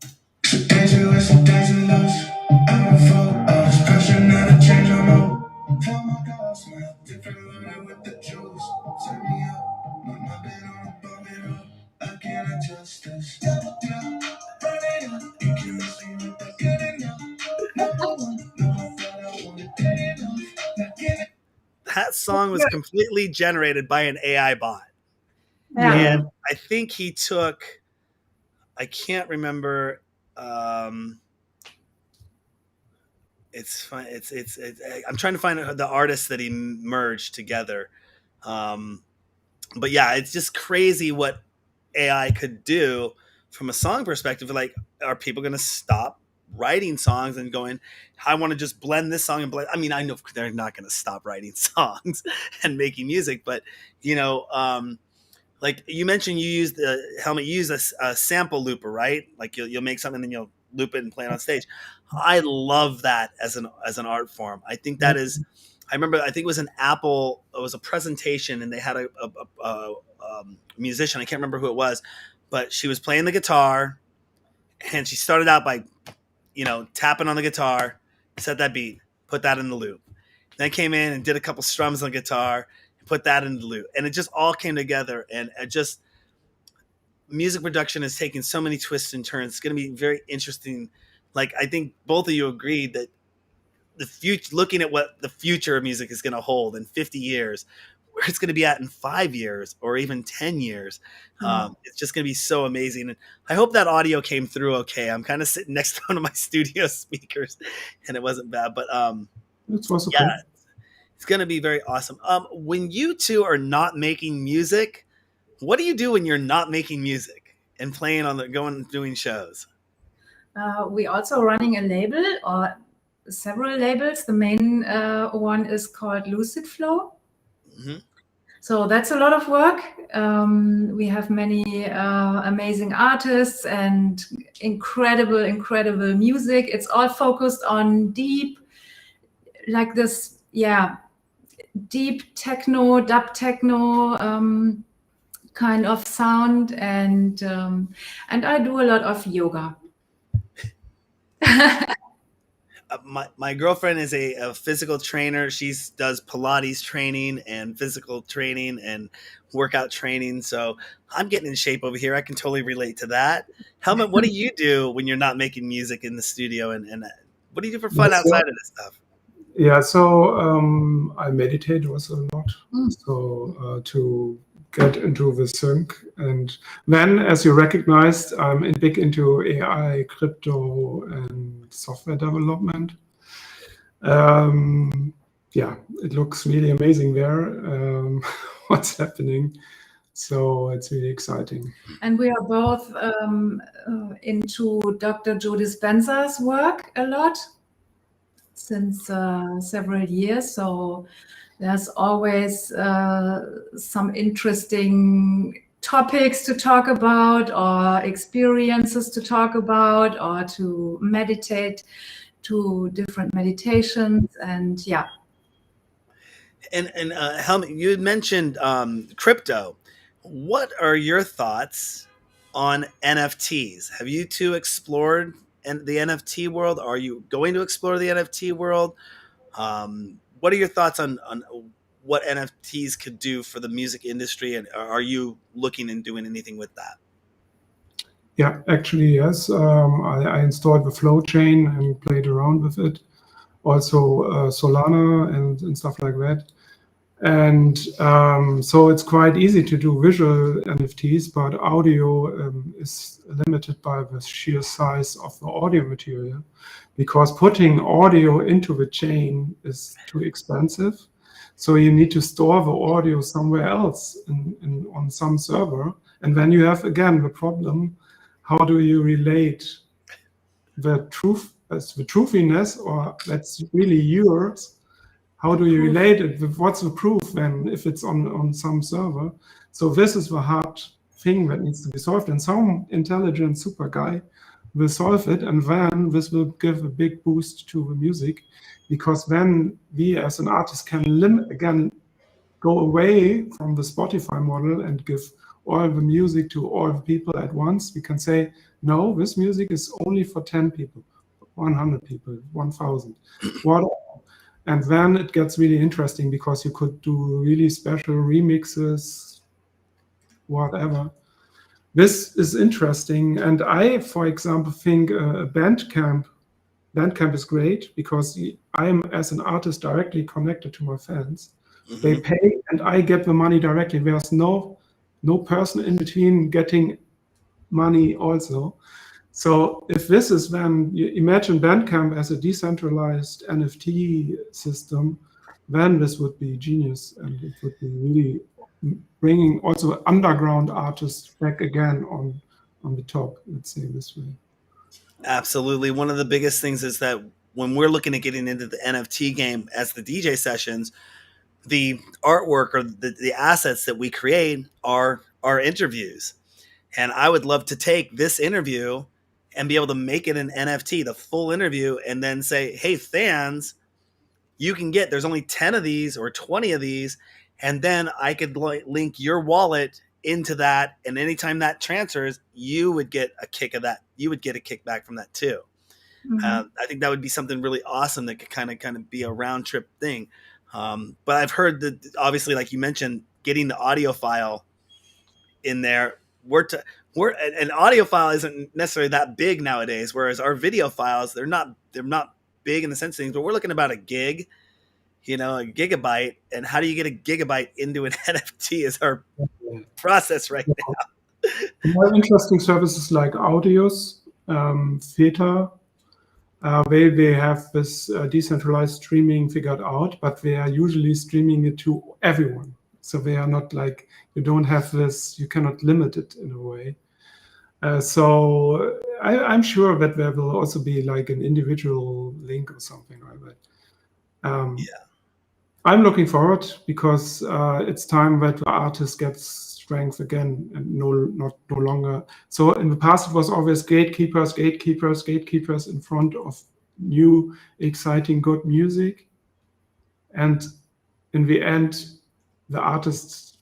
That song was completely generated by an AI bot. Yeah. And I think he took, I can't remember. It's fine. It's I'm trying to find the artists that he merged together. But yeah, it's just crazy what AI could do from a song perspective. Like, are people going to stop writing songs and going, I want to just blend this song and blend? I mean, I know they're not going to stop writing songs and making music, but like you mentioned, you use the Helmet, you use a sample looper, right? Like you'll make something and then you'll loop it and play it on stage. I love that as an art form. I think that is. I remember, I think it was an Apple. It was a presentation, and they had a musician. I can't remember who it was, but she was playing the guitar, and she started out by, tapping on the guitar, set that beat, put that in the loop. Then came in and did a couple strums on the guitar, put that in the loop, and it just all came together. And it just, music production is taking so many twists and turns. It's going to be very interesting. Like, I think both of you agreed that the future, looking at what the future of music is going to hold in 50 years, where it's going to be at in 5 years or even 10 years. It's just going to be so amazing. And I hope that audio came through okay. I'm kind of sitting next to one of my studio speakers and it wasn't bad, but it was okay. Yeah, it's going to be very awesome. When you two are not making music, what do you do when you're not making music and playing on doing shows? We also running a label or several labels. The main one is called Lucid Flow. Mm-hmm. So that's a lot of work. We have many amazing artists and incredible music. It's all focused on deep, like this, deep techno, dub techno kind of sound, and I do a lot of yoga. My girlfriend is a physical trainer. She does Pilates training and physical training and workout training. So I'm getting in shape over here. I can totally relate to that. Helmut, what do you do when you're not making music in the studio? And what do you do for fun outside of this stuff? Yeah, so I meditate also a lot. So to get into the sync. And then, as you recognized, I'm big into AI, crypto, and software development. Yeah, it looks really amazing there, what's happening. So it's really exciting. And we are both into Dr. Joe Dispenza's work a lot since several years. So there's always some interesting topics to talk about or experiences to talk about or to meditate to different meditations. And yeah. And Helmut, you had mentioned crypto. What are your thoughts on NFTs? Have you two explored the NFT world? Are you going to explore the NFT world? What are your thoughts on what NFTs could do for the music industry? And are you looking and doing anything with that? Yeah, actually, yes. I installed the flow chain and played around with it. Also Solana and stuff like that. And so it's quite easy to do visual NFTs, but audio is limited by the sheer size of the audio material, because putting audio into the chain is too expensive. So you need to store the audio somewhere else on some server. And then you have, again, the problem, how do you relate the truthiness, or that's really yours? How do you relate it? What's the proof then if it's on some server? So this is the hard thing that needs to be solved. And some intelligent super guy will solve it. And then this will give a big boost to the music, because then we as an artist can again go away from the Spotify model and give all the music to all the people at once. We can say, no, this music is only for 10 people, 100 people, 1,000, whatever. And then it gets really interesting, because you could do really special remixes, whatever. This is interesting. And I, for example, think Bandcamp is great, because I am, as an artist, directly connected to my fans. Mm-hmm. They pay and I get the money directly. There's no person in between getting money also. So if this is, then you imagine Bandcamp as a decentralized NFT system, then this would be genius, and it would be really bringing also underground artists back again on the top, let's say this way. Absolutely. One of the biggest things is that when we're looking at getting into the NFT game as the DJ sessions, the artwork or the assets that we create are our interviews. And I would love to take this interview and be able to make it an NFT, the full interview, and then say, hey, fans, you can get, there's only 10 of these or 20 of these. And then I could link your wallet into that. And anytime that transfers, you would get a kick of that. You would get a kickback from that too. Mm-hmm. I think that would be something really awesome that could kind of be a round trip thing. But I've heard that, obviously, like you mentioned, getting the audio file in there, we're an audio file isn't necessarily that big nowadays, whereas our video files, they're not big in the sense of things, but we're looking about a gig, a gigabyte. And how do you get a gigabyte into an NFT is our process right now. More interesting services like Audios, Theta, they have this decentralized streaming figured out, but they are usually streaming it to everyone. So they are not like, you don't have this, you cannot limit it in a way. So I'm sure that there will also be like an individual link or something like that. I'm looking forward because it's time that the artist gets strength again and no longer. So in the past, it was always gatekeepers in front of new, exciting, good music. And in the end, the artist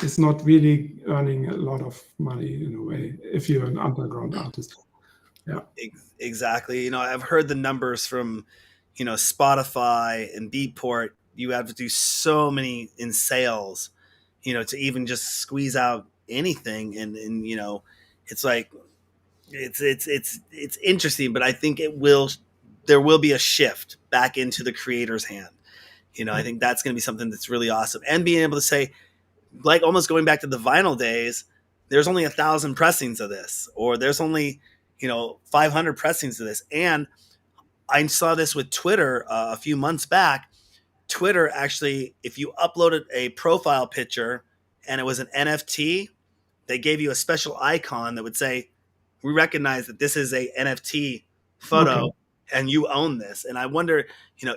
is not really earning a lot of money in a way if you're an underground artist. Yeah, exactly. I've heard the numbers from Spotify and Beatport. You have to do so many in sales, to even just squeeze out anything. And it's like it's interesting, but I think there will be a shift back into the creator's hand. I think that's going to be something that's really awesome. And being able to say, like, almost going back to the vinyl days, there's only 1,000 pressings of this, or there's only 500 pressings of this. And I saw this with Twitter a few months back. Twitter actually, if you uploaded a profile picture and it was an NFT, they gave you a special icon that would say, we recognize that this is a NFT photo and you own this. And I wonder,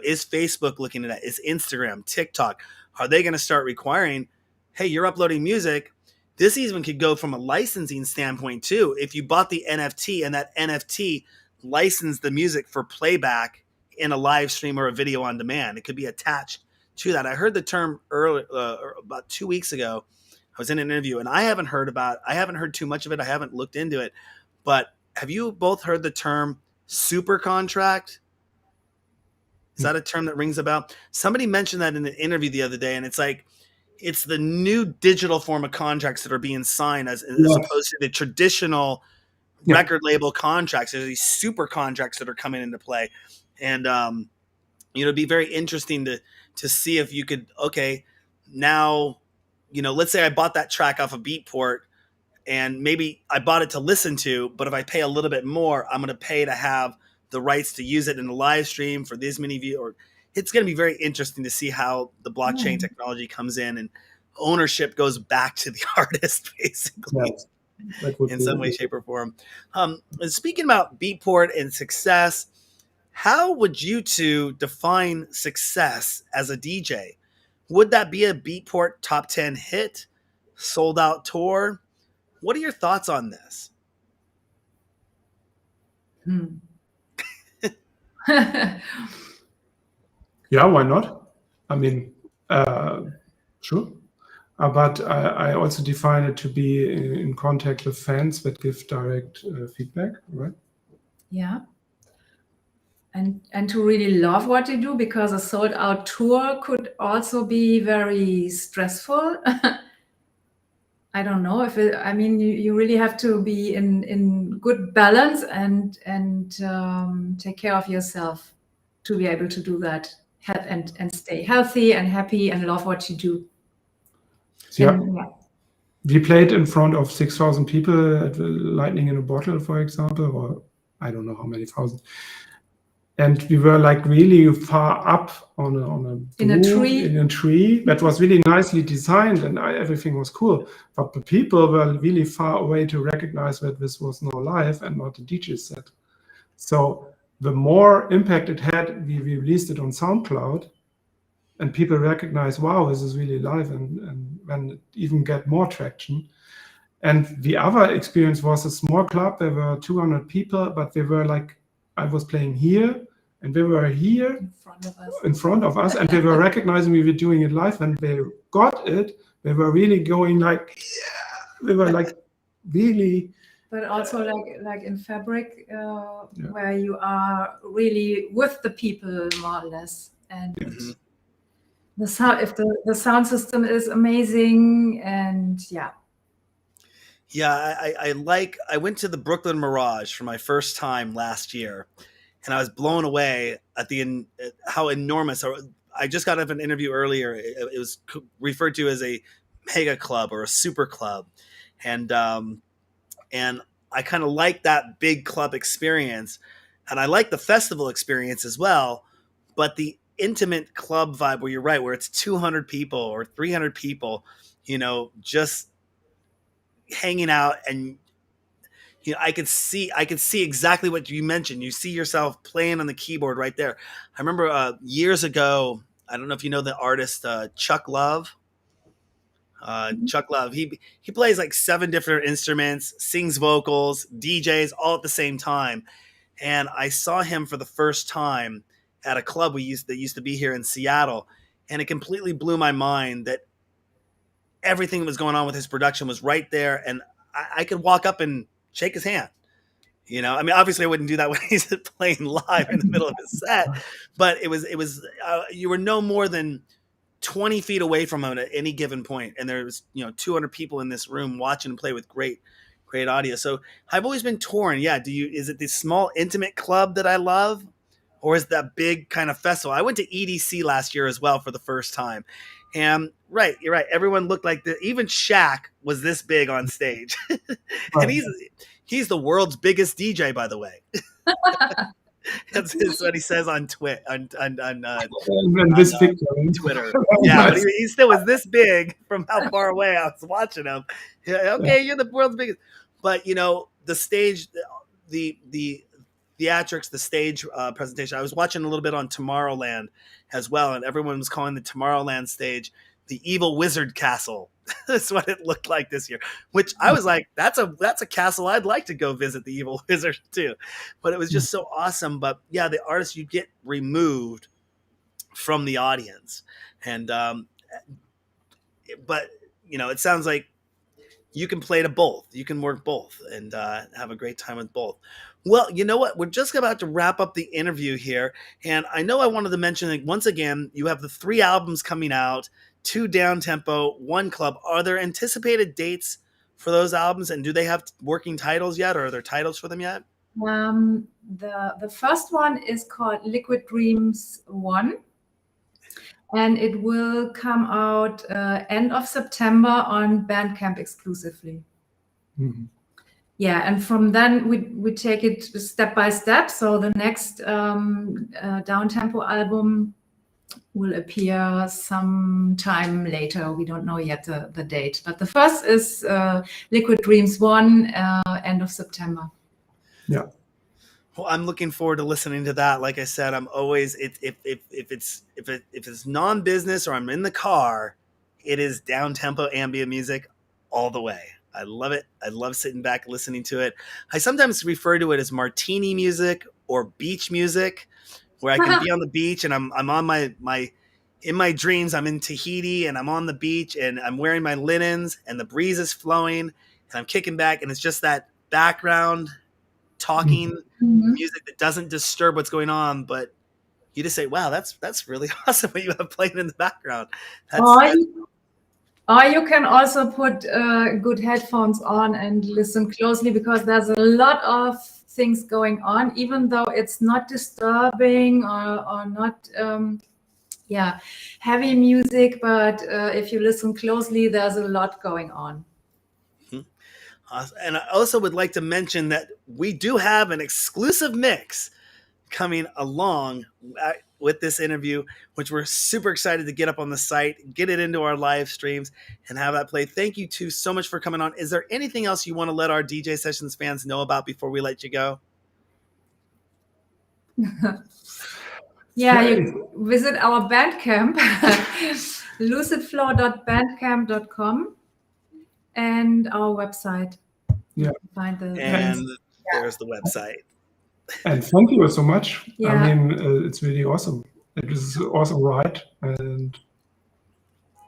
is Facebook looking at that? Is Instagram, TikTok, are they going to start requiring, hey, you're uploading music? This even could go from a licensing standpoint too. If you bought the NFT and that NFT licensed the music for playback in a live stream or a video on demand, it could be attached to that. I heard the term early, about 2 weeks ago. I was in an interview and I haven't heard too much of it. I haven't looked into it, but have you both heard the term super contract? Is that a term that rings a bell? Somebody mentioned that in an interview the other day, and it's like, it's the new digital form of contracts that are being signed as opposed to the traditional record label contracts. There's these super contracts that are coming into play. And, it'd be very interesting to see if you could, now, let's say I bought that track off of Beatport and maybe I bought it to listen to, but if I pay a little bit more, I'm going to pay to have the rights to use it in a live stream for this many views. Or it's going to be very interesting to see how the blockchain technology comes in and ownership goes back to the artist, basically, in some way, shape, or form. Speaking about Beatport and success, how would you two define success as a DJ? Would that be a Beatport top 10 hit, sold out tour? What are your thoughts on this? Yeah, why not? I mean, sure. But I also define it to be in contact with fans that give direct feedback, right? Yeah. And to really love what you do, because a sold out tour could also be very stressful. I don't know if you really have to be in good balance and take care of yourself to be able to do that and stay healthy and happy and love what you do. Yeah. We played in front of 6,000 people at the Lightning in a Bottle, for example, or I don't know how many thousand. And we were like really far up on a tree that was really nicely designed, and everything was cool. But the people were really far away to recognize that this was no live and not a DJ set. So the more impact it had, we released it on SoundCloud, and people recognize, wow, this is really live, and then it even get more traction. And the other experience was a small club. There were 200 people, but they were like, I was playing here, and they were here in front of us, and they were recognizing we were doing it live, and they got it. They were really going like, yeah, they were like really. But also like in Fabric, where you are really with the people more or less, and the sound, if the sound system is amazing, and Yeah, I went to the Brooklyn Mirage for my first time last year, and I was blown away at how enormous. I just got out of an interview earlier. It was referred to as a mega club or a super club, and and I kind of like that big club experience, and I like the festival experience as well. But the intimate club vibe, where you're right, where it's 200 people or 300 people, just hanging out, and I could see exactly what you mentioned. You see yourself playing on the keyboard right there. I remember years ago. I don't know if you know the artist Chuck Love. Chuck Love. He plays like 7 different instruments, sings vocals, DJs all at the same time. And I saw him for the first time at a club that used to be here in Seattle, and it completely blew my mind that everything that was going on with his production was right there, and I could walk up and shake his hand. I mean, obviously I wouldn't do that when he's playing live in the middle of his set, but it was you were no more than 20 feet away from him at any given point, and there was 200 people in this room watching him play with great audio. So I've always been torn. Yeah, is it this small intimate club that I love, or is that big kind of festival? I went to EDC last year as well for the first time, and you're right, everyone looked like even Shaq was this big on stage. And he's the world's biggest DJ, by the way. That's what he says on Twitter. This picture. Twitter. Yeah, but he still was this big from how far away I was watching him. Yeah, okay, you're the world's biggest. But the stage, the theatrics, the stage presentation. I was watching a little bit on Tomorrowland as well, and everyone was calling the Tomorrowland stage the Evil Wizard Castle. That's what it looked like this year, which I was like, that's a castle I'd like to go visit, the Evil Wizard too. But it was just so awesome. But yeah, the artists, you get removed from the audience, and but it sounds like you can play to both. You can work both and have a great time with both. Well, you know what? We're just about to wrap up the interview here. And I know I wanted to mention that once again, you have the 3 albums coming out, 2 down-tempo, 1 club. Are there anticipated dates for those albums? And do they have working titles yet? Or are there titles for them yet? The first one is called Liquid Dreams 1. And it will come out end of September on Bandcamp exclusively. Mm-hmm. Yeah, and from then we take it step by step. So the next down-tempo album will appear sometime later. We don't know yet the date. But the first is Liquid Dreams 1, end of September. Yeah. Well, I'm looking forward to listening to that. Like I said, I'm always if it's non-business or I'm in the car, it is down-tempo ambient music all the way. I love it. I love sitting back listening to it. I sometimes refer to it as martini music or beach music, where I can be on the beach and I'm on in my dreams, I'm in Tahiti and I'm on the beach and I'm wearing my linens and the breeze is flowing and I'm kicking back, and it's just that background talking music that doesn't disturb what's going on, but you just say, wow, that's really awesome what you have playing in the background. Or you can also put good headphones on and listen closely, because there's a lot of things going on, even though it's not disturbing or not heavy music, but if you listen closely, there's a lot going on. And I also would like to mention that we do have an exclusive mix coming along with this interview, which we're super excited to get up on the site, get it into our live streams, and have that play. Thank you two so much for coming on. Is there anything else you want to let our DJ Sessions fans know about before we let you go? Yeah, you visit our Bandcamp, lucidflow.bandcamp.com, and our website. Yeah. Find there's the website. And thank you so much. Yeah. I mean, it's really awesome. It was an awesome ride, and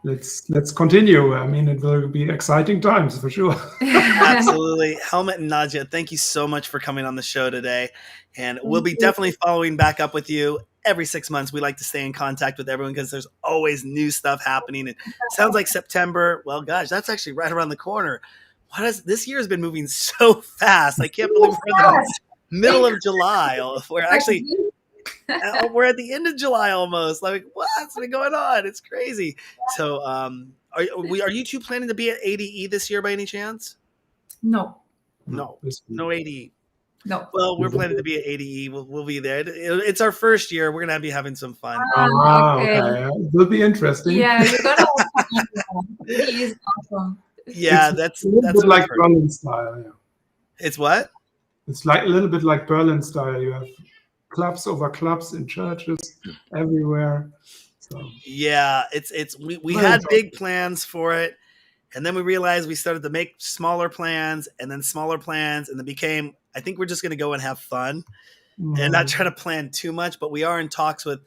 let's continue. I mean, it will be exciting times for sure. Absolutely. Helmut and Nadja, thank you so much for coming on the show today. And we'll be definitely following back up with you every 6 months. We like to stay in contact with everyone because there's always new stuff happening. It sounds like September. Well, gosh, that's actually right around the corner. this year has been moving so fast. I can't believe we're in the middle of July. We're actually we're at the end of July almost. Like, what's been going on? It's crazy. So, are you two planning to be at ADE this year by any chance? No. No ADE. No. Well, we're planning to be at ADE. We'll be there. It's our first year. We're gonna be having some fun. Okay. It will be interesting. Yeah, you gotta have fun. ADE is awesome. Yeah, that's a little bit like Berlin style. Yeah. It's what? It's like a little bit like Berlin style. You have clubs over clubs in churches everywhere. So yeah, we had big plans for it, and then we realized we started to make smaller plans, and then smaller plans, and it became, I think we're just going to go and have fun and not try to plan too much. But we are in talks with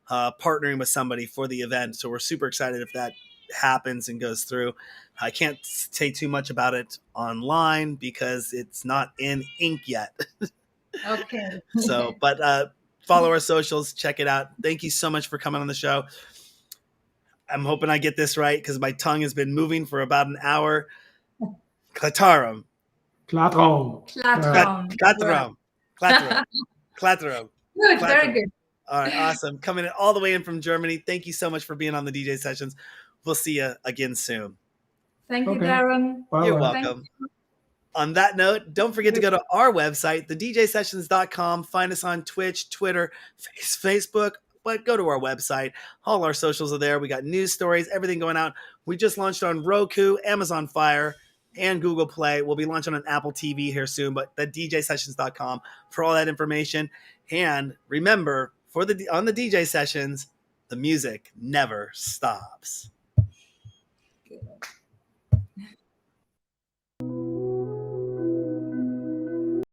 partnering with somebody for the event, so we're super excited if that happens and goes through. I can't say too much about it online because it's not in ink yet. Okay. So, but follow our socials, check it out. Thank you so much for coming on the show. I'm hoping I get this right because my tongue has been moving for about an hour. Klartraum. Klartraum. Klartraum. Good, very good. All right, awesome. Coming in all the way in from Germany. Thank you so much for being on the DJ Sessions. We'll see you again soon. Thank you, Darren. You're welcome. On that note, don't forget to go to our website, thedjsessions.com. Find us on Twitch, Twitter, Facebook, but go to our website. All our socials are there. We got news stories, everything going out. We just launched on Roku, Amazon Fire, and Google Play. We'll be launching on Apple TV here soon, but thedjsessions.com for all that information. And remember, on the DJ Sessions, the music never stops.